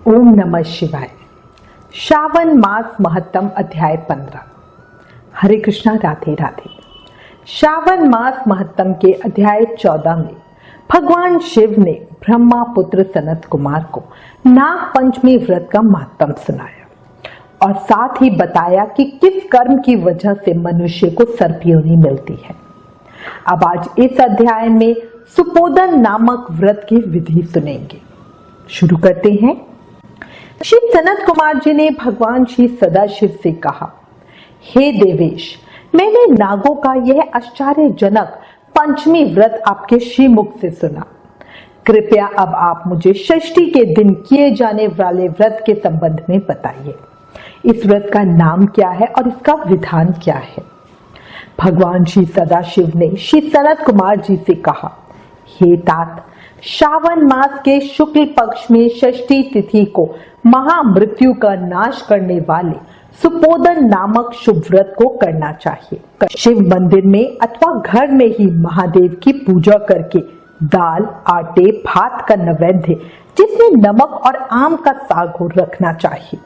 ओम नमः शिवाय। श्रावण मास महत्तम अध्याय 15। हरे कृष्णा, राधे राधे। श्रावण मास महत्तम के अध्याय 14 में भगवान शिव ने ब्रह्मा पुत्र सनत कुमार को नाग पंचमी व्रत का महत्तम सुनाया और साथ ही बताया कि किस कर्म की वजह से मनुष्य को सर्पयोनि मिलती है। अब आज इस अध्याय में सुपोदन नामक व्रत की विधि सुनेंगे। शुरू करते हैं। श्री सनत कुमार जी ने भगवान श्री सदाशिव से कहा, हे देवेश, मैंने नागों का यह आश्चर्यजनक पंचमी व्रत आपके श्रीमुख से सुना। कृपया अब आप मुझे षष्ठी के दिन किए जाने वाले व्रत के संबंध में बताइए। इस व्रत का नाम क्या है और इसका विधान क्या है। भगवान श्री सदाशिव ने श्री सनत कुमार जी से कहा, हे तात, श्रावण मास के शुक्ल पक्ष में षष्ठी तिथि को महामृत्यु का नाश करने वाले सुपोदन नामक शुभ व्रत को करना चाहिए। शिव मंदिर में अथवा घर में ही महादेव की पूजा करके दाल, आटे, भात का नैवेद्य जिसमें नमक और आम का साग हो रखना चाहिए।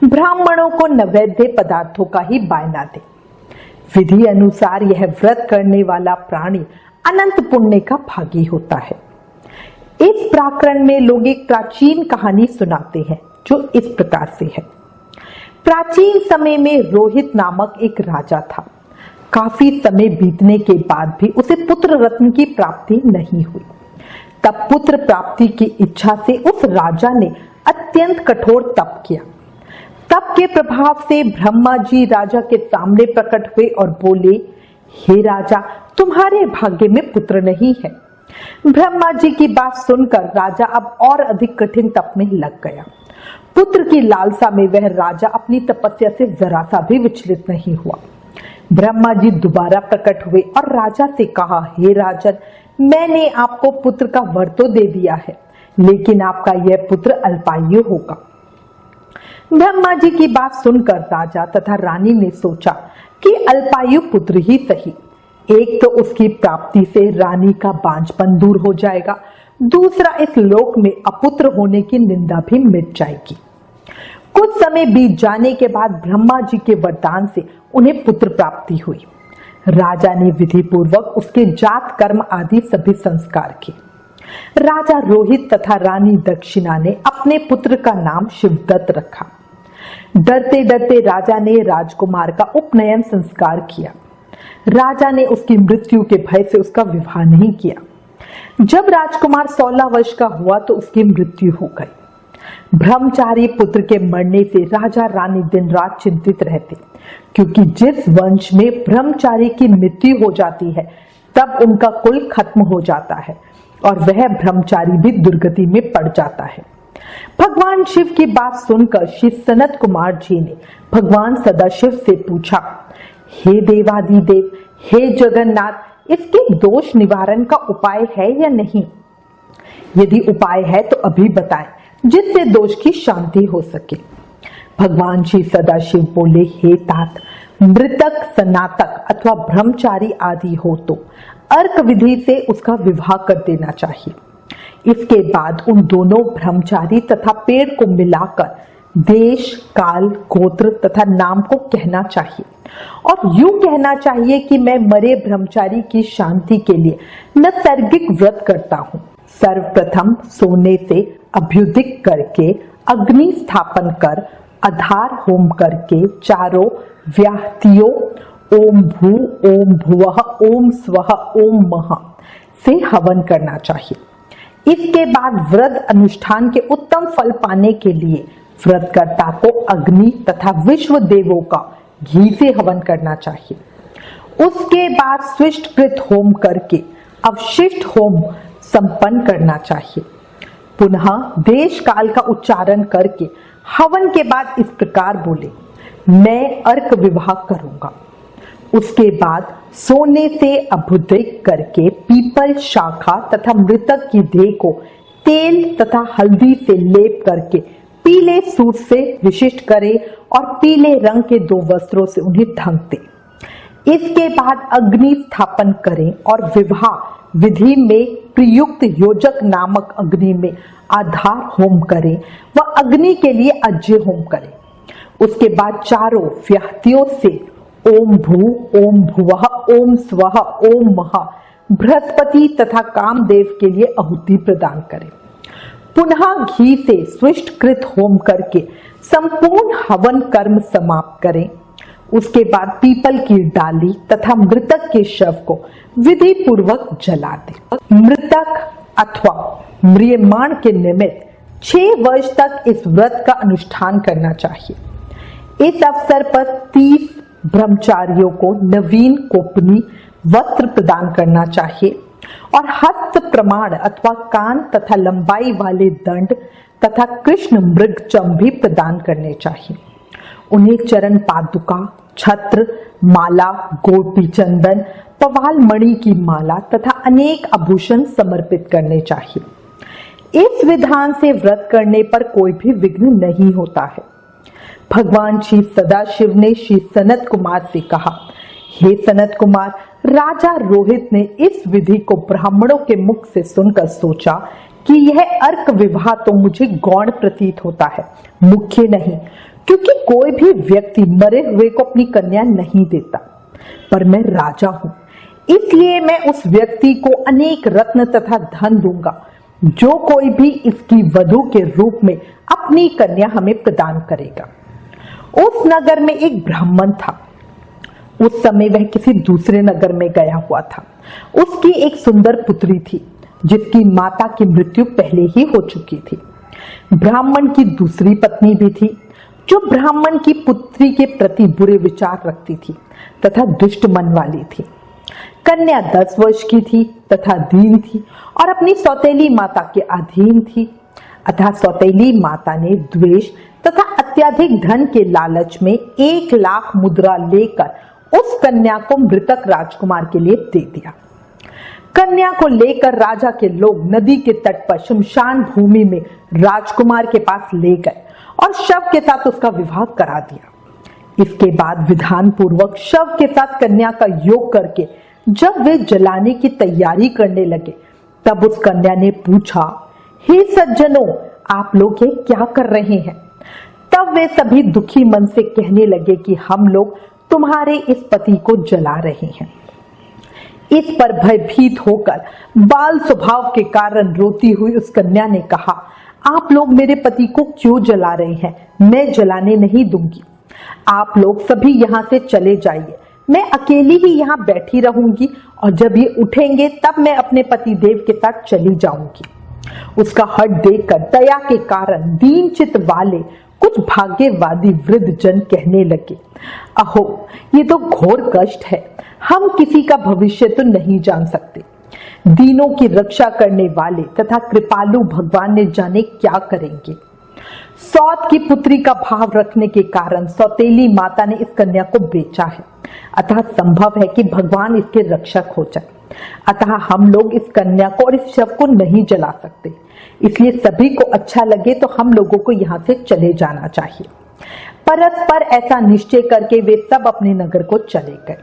ब्राह्मणों को नैवेद्य पदार्थों का ही बायना दे। विधि अनुसार यह व्रत करने वाला प्राणी अनंत पुण्य का भागी होता है। इस प्रकरण में लोग एक प्राचीन कहानी सुनाते हैं जो इस प्रकार से है। प्राचीन समय में रोहित नामक एक राजा था। काफी समय बीतने के बाद भी उसे पुत्र रत्न की प्राप्ति नहीं हुई। तब पुत्र प्राप्ति की इच्छा से उस राजा ने अत्यंत कठोर तप किया। तप के प्रभाव से ब्रह्मा जी राजा के सामने प्रकट हुए और बोले, हे राजा, तुम्हारे भाग्य में पुत्र नहीं है। ब्रह्मा जी की बात सुनकर राजा अब और अधिक कठिन तप में लग गया। पुत्र की लालसा में वह राजा अपनी तपस्या से जरा सा भी विचलित नहीं हुआ। ब्रह्मा जी दोबारा प्रकट हुए और राजा से कहा, हे राजन, मैंने आपको पुत्र का वर तो दे दिया है, लेकिन आपका यह पुत्र अल्पायु होगा। ब्रह्मा जी की बात सुनकर राजा तथा रानी ने सोचा कि अल्पायु पुत्र ही सही। एक तो उसकी प्राप्ति से रानी का बांझपन दूर हो जाएगा, दूसरा इस लोक में अपुत्र होने की निंदा भी मिट जाएगी। कुछ समय बीत जाने के बाद ब्रह्मा जी के वरदान से उन्हें पुत्र प्राप्ति हुई। राजा ने विधि पूर्वक उसके जात कर्म आदि सभी संस्कार किए। राजा रोहित तथा रानी दक्षिणा ने अपने पुत्र का नाम शिवदत्त रखा। डरते डरते राजा ने राजकुमार का उपनयन संस्कार किया। राजा ने उसकी मृत्यु के भय से उसका विवाह नहीं किया। जब राजकुमार 16 वर्ष का हुआ तो उसकी मृत्यु हो गई। ब्रह्मचारी पुत्र के मरने से राजा रानी दिन रात चिंतित रहते, क्योंकि जिस वंश में ब्रह्मचारी की मृत्यु हो जाती है तब उनका कुल खत्म हो जाता है और वह ब्रह्मचारी भी दुर्गति में पड़ जाता है। भगवान शिव की बात सुनकर श्री सनत कुमार जी ने भगवान सदाशिव से पूछा, हे देवादिदेव, हे जगन्नाथ, इसके दोष निवारण का उपाय है या नहीं? यदि उपाय है तो अभी बताएं, जिससे दोष की शांति हो सके। भगवान श्री सदाशिव बोले, हे तात, मृतक, स्नातक अथवा ब्रह्मचारी आदि हो तो अर्क विधि से उसका विवाह कर देना चाहिए। इसके बाद उन दोनों ब्रह्मचारी तथा पेड़ को मिलाकर देश, काल, गोत्र तथा नाम को कहना चाहिए और यूं कहना चाहिए कि मैं मरे ब्रह्मचारी की शांति के लिए नैसर्गिक व्रत करता हूँ। सर्वप्रथम सोने से अभ्युदिक करके अग्नि स्थापन कर आधार होम करके चारों व्याहतियों ओम भू, ओम भुवः, ओम स्वः, ओम मः से हवन करना चाहिए। इसके बाद व्रत अनुष्ठान के उत्तम फल पाने के लिए व्रतकर्ता को अग्नि तथा विश्व देवों का घी से हवन करना चाहिए। उसके बाद स्विष्टकृत होम करके अवशिष्ट होम संपन्न करना चाहिए। पुनः देश काल का उच्चारण करके हवन के बाद इस प्रकार बोले, मैं अर्क विवाह करूंगा। उसके बाद सोने से अभ्युदिक करके पीपल शाखा तथा मृतक की देह को तेल तथा हल्दी से लेप करके पीले सूत से विशिष्ट करे और पीले रंग के 2 वस्त्रों से उन्हें ढक दे। इसके बाद अग्नि स्थापन करें और विवाह विधि में प्रयुक्त योजक नामक अग्नि में आधार होम करें व अग्नि के लिए अज्य होम करें। उसके बाद चारों व्याहतियों से ओम भू, ओम भुवः, ओम स्वः, ओम महा बृहस्पति तथा कामदेव के लिए आहुति प्रदान करें। पुनः घी से स्विष्टकृत होम करके संपूर्ण हवन कर्म समाप्त करें। उसके बाद पीपल की डाली तथा मृतक के शव को विधि पूर्वक जला दें। मृतक अथवा म्रियमाण के निमित्त 6 वर्ष तक इस व्रत का अनुष्ठान करना चाहिए। इस अवसर पर 30 ब्रह्मचारियों को नवीन कोपनी वस्त्र प्रदान करना चाहिए और हस्त प्रमाण अथवा कान तथा लंबाई वाले दंड तथा कृष्ण मृग चम भी प्रदान करने चाहिए। उन्हें चरण पादुका, छत्र, माला, गोपी चंदन, पवाल मणि की माला तथा अनेक आभूषण समर्पित करने चाहिए। इस विधान से व्रत करने पर कोई भी विघ्न नहीं होता है। भगवान श्री सदाशिव ने श्री सनत कुमार से कहा, हे सनत कुमार, राजा रोहित ने इस विधि को ब्राह्मणों के मुख से सुनकर सोचा कि यह अर्क विवाह तो मुझे गौण प्रतीत होता है, मुख्य नहीं, क्योंकि कोई भी व्यक्ति मरे हुए को अपनी कन्या नहीं देता। पर मैं राजा हूं, इसलिए मैं उस व्यक्ति को अनेक रत्न तथा धन दूंगा जो कोई भी इसकी वधू के रूप में अपनी कन्या हमें प्रदान करेगा। उस नगर में एक ब्राह्मण था। उस समय वह किसी दूसरे नगर में गया हुआ था। उसकी एक सुंदर पुत्री थी जिसकी माता की मृत्यु पहले ही हो चुकी थी। ब्राह्मण की दूसरी पत्नी भी थी जो ब्राह्मण की पुत्री के प्रति बुरे विचार रखती थी तथा दुष्ट मन वाली थी। कन्या 10 वर्ष की थी तथा दीन थी और अपनी सौतेली माता के अधीन थी। अतः सौतेली माता ने द्वेष तथा अत्यधिक धन के लालच में 1 लाख मुद्रा लेकर उस कन्या को मृतक राजकुमार के लिए दे दिया। कन्या को लेकर राजा के लोग नदी के तट पर शमशान भूमि में राजकुमार के पास ले गए और शव के साथ उसका विवाह करा दिया। इसके बाद विधान पूर्वक शव के साथ कन्या का योग करके जब वे जलाने की तैयारी करने लगे तब उस कन्या ने पूछा, हे सज्जनों, आप लोग ये क्या कर रहे हैं? तब वे सभी दुखी मन से कहने लगे कि हम लोग तुम्हारे इस पति को जला रहे हैं। इस पर भयभीत होकर बाल स्वभाव के कारण रोती हुई उस कन्या ने कहा, आप लोग मेरे पति को क्यों जला रहे हैं? मैं जलाने नहीं दूंगी। आप लोग सभी यहाँ से चले जाइए, मैं अकेली ही यहाँ बैठी रहूंगी और जब ये उठेंगे तब मैं अपने पति देव के साथ चली जाऊंगी। उसका हठ देखकर दया के कारण दीन चित्त वाले कुछ भाग्यवादी वृद्ध जन कहने लगे, अहो, ये तो घोर कष्ट है, हम किसी का भविष्य तो नहीं जान सकते। दीनों की रक्षा करने वाले तथा कृपालु भगवान ने जाने क्या करेंगे। सौत की पुत्री का भाव रखने के कारण सौतेली माता ने इस कन्या को बेचा है, अतः संभव है कि भगवान इसके रक्षक हो जाए। अतः हम लोग इस कन्या को और इस शव को नहीं जला सकते, इसलिए सभी को अच्छा लगे तो हम लोगों को यहाँ से चले जाना चाहिए। परस्पर ऐसा निश्चय करके वे सब अपने नगर को चले गए।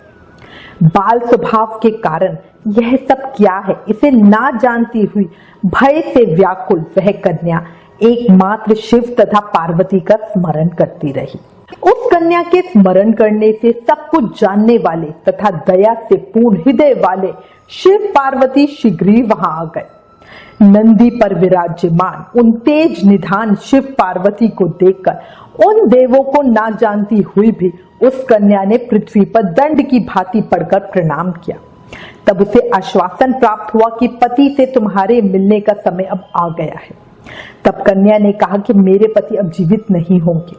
बाल स्वभाव के कारण यह सब क्या है इसे ना जानती हुई भय से व्याकुल वह कन्या एकमात्र शिव तथा पार्वती का स्मरण करती रही। उस कन्या के स्मरण करने से सब कुछ जानने वाले तथा दया से पूर्ण हृदय वाले शिव पार्वती शीघ्र ही वहां आ गए। नंदी पर विराजमान उन तेज निधान शिव पार्वती को देखकर उन देवों को ना जानती हुई भी उस कन्या ने पृथ्वी पर दंड की भांति पड़कर प्रणाम किया। तब उसे आश्वासन प्राप्त हुआ कि पति से तुम्हारे मिलने का समय अब आ गया है। तब कन्या ने कहा कि मेरे पति अब जीवित नहीं होंगे।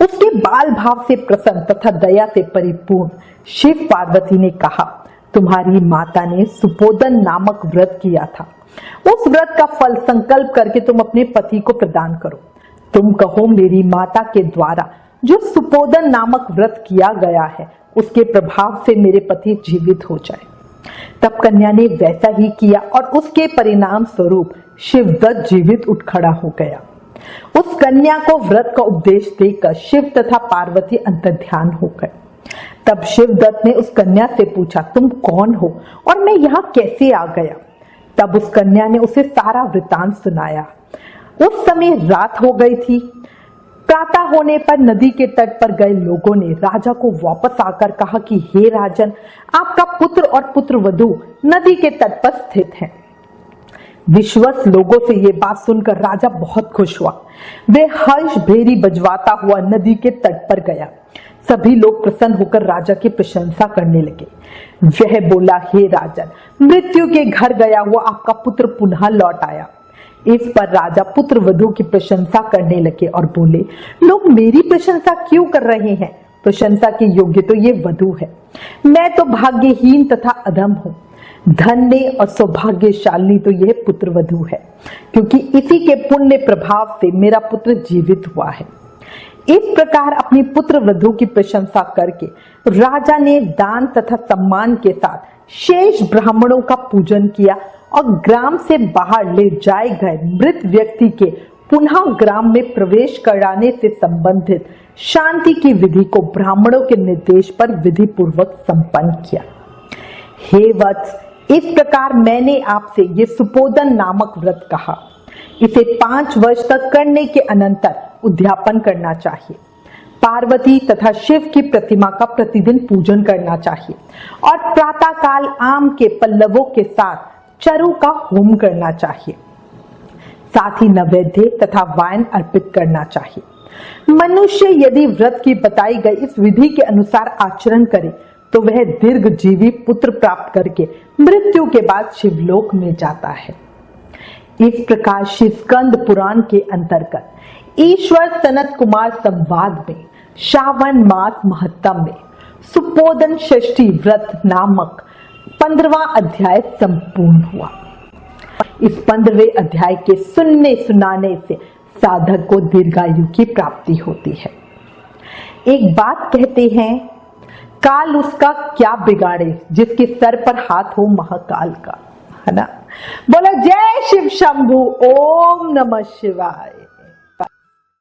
उसके बाल भाव से प्रसन्न तथा दया से परिपूर्ण शिव पार्वती ने कहा, तुम्हारी माता ने सुपोदन नामक व्रत किया था, उस व्रत का फल संकल्प करके तुम अपने पति को प्रदान करो। तुम कहो मेरी माता के द्वारा जो सुपोदन नामक व्रत किया गया है उसके प्रभाव से मेरे पति जीवित हो जाए। तब कन्या ने वैसा ही किया और उसके परिणाम स्वरूप शिवदत्त जीवित उठ खड़ा हो गया। उस कन्या को व्रत का उपदेश देकर शिव तथा पार्वती अंतर्ध्यान हो गए। तब शिवदत्त ने उस कन्या से पूछा, तुम कौन हो और मैं यहाँ कैसे आ गया? तब उस कन्या ने उसे सारा वृतांत सुनाया। उस समय रात हो गई थी। प्रातः होने पर नदी के तट पर गए लोगों ने राजा को वापस आकर कहा कि हे राजन, आपका पुत्र और पुत्रवधू नदी के तट पर स्थित हैं। विश्वस्त लोगों से ये बात सुनकर राजा बहुत खुश हुआ। वे हर्ष भेरी बजवाता हुआ नदी के तट पर गया। सभी लोग प्रसन्न होकर राजा की प्रशंसा करने लगे। वह बोला, हे राजन, मृत्यु के घर गया हुआ आपका पुत्र पुनः लौट आया। इस पर राजा पुत्र वधू की प्रशंसा करने लगे और बोले, लोग मेरी प्रशंसा क्यों कर रहे हैं? प्रशंसा के योग्य तो ये वधू है। मैं तो भाग्यहीन तथा अधम हूँ। धन्य और सौभाग्यशाली तो यह पुत्र वधू है, क्योंकि इसी के पुण्य प्रभाव से मेरा पुत्र जीवित हुआ है। इस प्रकार अपनी पुत्र वधू की प्रशंसा करके राजा ने दान तथा सम्मान के साथ शेष ब्राह्मणों का पूजन किया और ग्राम से बाहर ले जाए गए मृत व्यक्ति के पुनः ग्राम में प्रवेश कराने से संबंधित शांति की विधि को ब्राह्मणों के निर्देश पर विधि पूर्वक संपन्न किया। हे वत्स, इस प्रकार मैंने आपसे ये सुपोदन नामक व्रत कहा। इसे 5 वर्ष तक करने के अनंतर उद्यापन करना चाहिए। पार्वती तथा शिव की प्रतिमा का प्रतिदिन पूजन करना चाहिए और प्रातःकाल आम के पल्लवों के साथ चरु का होम करना चाहिए। साथ ही नैवेद्य तथा वाइन अर्पित करना चाहिए। मनुष्य यदि व्रत की बताई गई इस विधि के अनुसार आचरण करे तो वह दीर्घ जीवी पुत्र प्राप्त करके मृत्यु के बाद शिवलोक में जाता है। इस प्रकार शिवस्कंद पुराण के अंतर्गत ईश्वर सनत कुमार संवाद में श्रावण मास महत्तम में सुपोदन षष्ठी व्रत नामक 15वां अध्याय संपूर्ण हुआ। इस 15वें अध्याय के सुनने सुनाने से साधक को दीर्घायु की प्राप्ति होती है। एक बात कहते हैं, काल उसका क्या बिगाड़े जिसके सर पर हाथ हो महाकाल का, है ना। बोलो जय शिव शंभु, ओम नमः शिवाय।